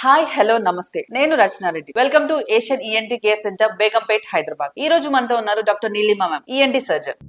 Hi hello నమస్తే, నేను Rachana Reddy. Welcome to Asian ENT care centre, Begumpet, Hyderabad. ఈ రోజు మనతో ఉన్నారు doctor Neelima ma'am, ENT surgeon.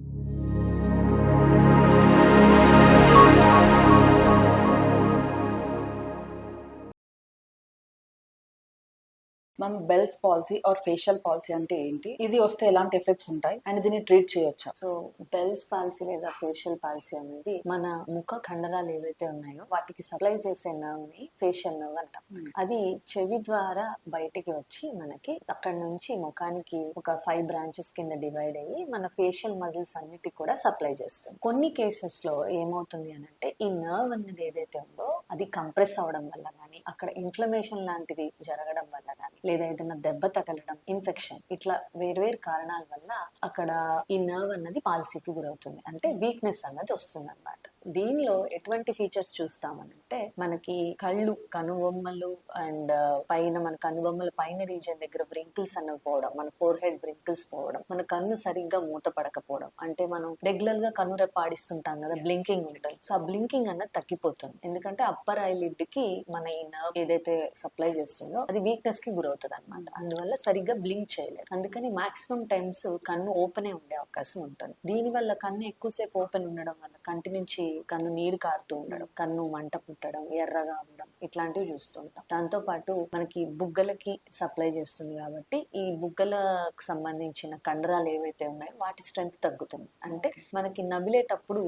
Ma'am, Bell's palsy are facial policy అంటే ఏంటి? ఇది వస్తే ఎలాంటి ఎఫెక్ట్స్ ఉంటాయి అండ్ దీన్ని ట్రీట్ చేయొచ్చా? సో బెల్స్ పాలసీ లేదా ఫేషియల్ పాలసీ అనేది మన ముఖ కండరాలు ఏవైతే ఉన్నాయో వాటికి సప్లై చేసే నర్వ్ ని ఫేషియల్ నర్వ్ అంటాం. అది చెవి ద్వారా బయటికి వచ్చి మనకి అక్కడ నుంచి ముఖానికి ఒక 5 బ్రాంచెస్ కింద డివైడ్ అయ్యి మన ఫేషియల్ మజిల్స్ అన్నిటికి కూడా సప్లై చేస్తుంది. కొన్ని కేసెస్ లో ఏమవుతుంది అని అంటే ఈ నర్వ్ అనేది ఏదైతే ఉందో అది కంప్రెస్ అవడం వల్ల కానీ, అక్కడ ఇన్ఫ్లమేషన్ లాంటిది జరగడం వల్ల కానీ, లేదా ఏదైనా దెబ్బ తగలడం, ఇన్ఫెక్షన్, ఇట్లా వేర్వేరు కారణాల వల్ల అక్కడ ఈ నర్వ్ అన్నది పాలసీకి గురవుతుంది. అంటే వీక్నెస్ అన్నది వస్తుంది అన్నమాట. దీనిలో ఎటువంటి ఫీచర్స్ చూస్తామనంటే మనకి కళ్ళు, కనుబొమ్మలు అండ్ పైన మన కనుబొమ్మల పైన రీజన్ దగ్గర బ్రింకిల్స్ అన్నవి పోవడం, మన ఫోర్ హెడ్ బ్రింకిల్స్ పోవడం, మన కన్ను సరిగ్గా మూత పడకపోవడం, అంటే మనం రెగ్యులర్ గా కన్ను రెప్ప ఆడిస్తుంటాం కదా, బ్లింకింగ్ ఉంటుంది. సో ఆ బ్లింకింగ్ అన్నది తగ్గిపోతుంది. ఎందుకంటే అప్పర్ ఐలిడ్ కి మన ఈ నర్వ్ ఏదైతే సప్లై చేస్తుందో అది వీక్నెస్ కి గురవుతుంది అనమాట. అందువల్ల సరిగ్గా బ్లింక్ చేయలేరు. అందుకని మాక్సిమం టైమ్స్ కన్ను ఓపెనే ఉండే అవకాశం ఉంటుంది. దీనివల్ల కన్ను ఎక్కువసేపు ఓపెన్ ఉండడం వల్ల కంటి నుంచి కన్ను నీరు కారుతూ ఉండడం, కన్ను మంట పుట్టడం, ఎర్రగా ఉండడం, ఇట్లాంటివి చూస్తుంటాం. దాంతో పాటు మనకి బుగ్గలకి సప్లై చేస్తుంది కాబట్టి ఈ బుగ్గలకు సంబంధించిన కండరాలు ఏవైతే ఉన్నాయో వాటి స్ట్రెంత్ తగ్గుతుంది. అంటే మనకి నమిలేటప్పుడు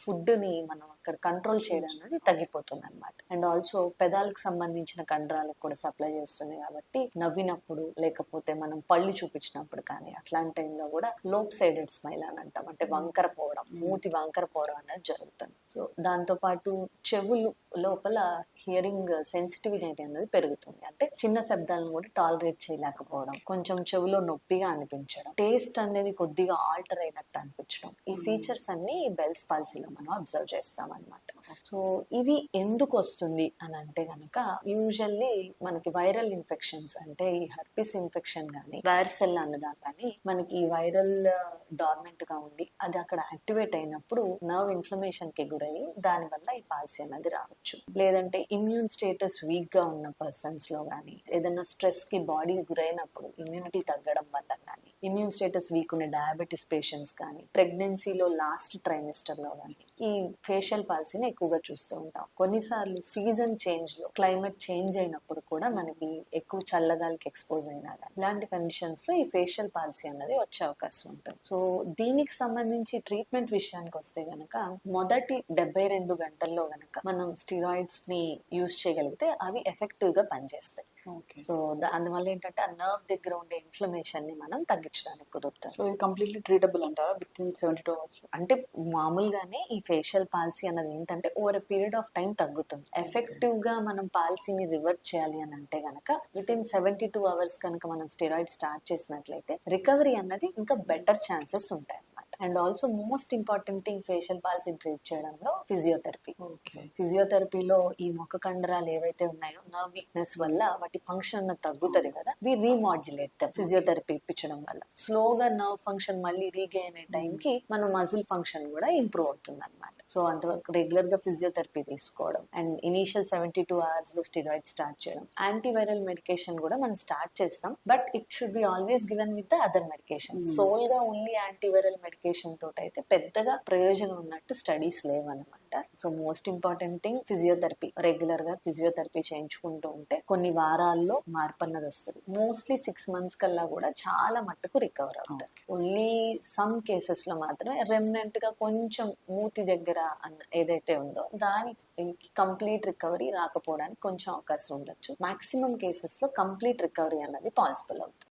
ఫుడ్ ని మనం అక్కడ కంట్రోల్ చేయడం అనేది తగ్గిపోతుంది అనమాట. అండ్ ఆల్సో పెదాలకు సంబంధించిన కండరాలకు కూడా సప్లై చేస్తుంది కాబట్టి నవ్వినప్పుడు లేకపోతే మనం పళ్ళు చూపించినప్పుడు కానీ అట్లాంటి టైంలో కూడా లోప్ సైడెడ్ స్మైల్ అని అంటాం. అంటే వంకర పోవడం, మూతి వంకర పోవడం అనేది జరుగుతుంది. సో దాంతో పాటు చెవులు లోపల హియరింగ్ సెన్సిటివిటీ అనేది పెరుగుతుంది. అంటే చిన్న శబ్దాలను కూడా టాలరేట్ చేయలేకపోవడం, కొంచెం చెవులో నొప్పిగా అనిపించడం, టేస్ట్ అనేది కొద్దిగా ఆల్టర్ అయినట్టు అనిపించడం, ఈ ఫీచర్స్ అన్ని బెల్స్ పాలసీలో మనం అబ్జర్వ్ చేస్తాం అనమాట. సో ఇవి ఎందుకు వస్తుంది అని అంటే గనక యూజువల్లీ మనకి వైరల్ ఇన్ఫెక్షన్స్, అంటే ఈ హెర్పిస్ ఇన్ఫెక్షన్ కానీ వైరసెల్ అన్నదా కానీ మనకి ఈ వైరల్ డార్మెంట్ గా ఉండి అది అక్కడ యాక్టివేట్ అయినప్పుడు నర్వ్ ఇన్ఫ్లమేషన్ కి గురయ్యి దాని వల్ల ఈ పాలసీ అనేది రావచ్చు. లేదంటే ఇమ్యూన్ స్టేటస్ వీక్ గా ఉన్న పర్సన్స్ లో కానీ, ఏదైనా స్ట్రెస్ కి బాడీ గురైనప్పుడు ఇమ్యూనిటీ తగ్గడం వల్ల కానీ, ఇమ్యూన్ స్టేటస్ వీక్ ఉన్న డయాబెటీస్ పేషెంట్స్ కానీ, ప్రెగ్నెన్సీలో లాస్ట్ ట్రైమిస్టర్ లో కానీ ఈ ఫేషియల్ పాలసీని ఎక్కువగా చూస్తూ ఉంటాం. కొన్నిసార్లు సీజన్ చేంజ్ లో క్లైమేట్ చేంజ్ అయినప్పుడు కూడా మనకి ఎక్కువ చల్లగాలికి ఎక్స్పోజ్ అయినా కానీ ఇలాంటి కండిషన్స్ లో ఈ ఫేషియల్ పాలసీ అన్నది వచ్చే అవకాశం ఉంటుంది. సో దీనికి సంబంధించి ట్రీట్మెంట్ విషయానికి వస్తే గనక మొదటి 72 గంటల్లో గనక మనం స్టిరాయిడ్స్ ని యూజ్ చేయగలిగితే అవి ఎఫెక్టివ్ గా పనిచేస్తాయి. సో అందువల్ల ఏంటంటే ఆ నర్వ్ దగ్గర ఉండే ఇన్ఫ్లమేషన్ ని మనం తగ్గించడానికి కుదురుతుంది. సో ఇది కంప్లీట్లీ ట్రీటబుల్ అంటారా విత్ ఇన్ 72 hours? అంటే మామూలుగానే ఈ ఫేషియల్ పాలసీ అన్నది ఏంటంటే over a period of time తగ్గుతుంది. ఎఫెక్టివ్ గా మనం పాలసీని రివర్ట్ చేయాలి అని అంటే గనక విత్ ఇన్ 72 hours కనుక మనం స్టెరాయిడ్ స్టార్ట్ చేసినట్లయితే రికవరీ అన్నది ఇంకా బెటర్ ఛాన్సెస్ ఉంటాయి. And also most important thing facial policy treat చేయడంలో ఫిజియోథెరపీ. ఫిజియోథెరపీలో ఈ ముఖ కండరాలు ఏవైతే ఉన్నాయో నర్వ్ వీక్నెస్ వల్ల వాటి ఫంక్షన్ తగ్గుతుంది కదా, వి రీమాడ్యులేట్ ద ఫిజియోథెరపీ ఇప్పించడం వల్ల స్లోగా నర్వ్ ఫంక్షన్ మళ్ళీ రీగెయిన్ అయ్యే టైంకి మన మజిల్ ఫంక్షన్ కూడా ఇంప్రూవ్ అవుతుంది అనమాట. సో అంతవరకు రెగ్యులర్ గా ఫిజియోథెరపీ తీసుకోవడం అండ్ ఇనీషియల్ 72 hours లో స్టెరాయిడ్ స్టార్ట్ చేయడం, యాంటీవైరల్ మెడికేషన్ కూడా మనం స్టార్ట్ చేస్తాం. But it should be always given with the other medication. Sole గా ఓన్లీ యాంటీవైరల్ మెడికేషన్ తోటి అయితే పెద్దగా ప్రయోజనం ఉన్నట్టు స్టడీస్ లేవన్నమాట. So most important thing physiotherapy. Regular గా ఫిజియోథెరపీ చేయించుకుంటూ ఉంటే కొన్ని వారాల్లో మార్పు అన్నది వస్తుంది. మోస్ట్లీ 6 months కల్లా కూడా చాలా మట్టుకు రికవర్ అవుతారు. ఓన్లీ సమ్ కేసెస్ లో మాత్రమే రెమినెంట్ గా కొంచెం మూతి దగ్గర ఏదైతే ఉందో దానికి కంప్లీట్ రికవరీ రాకపోవడానికి కొంచెం అవకాశం ఉండొచ్చు. మాక్సిమం కేసెస్ లో కంప్లీట్ రికవరీ అన్నది పాసిబుల్ అవుతుంది.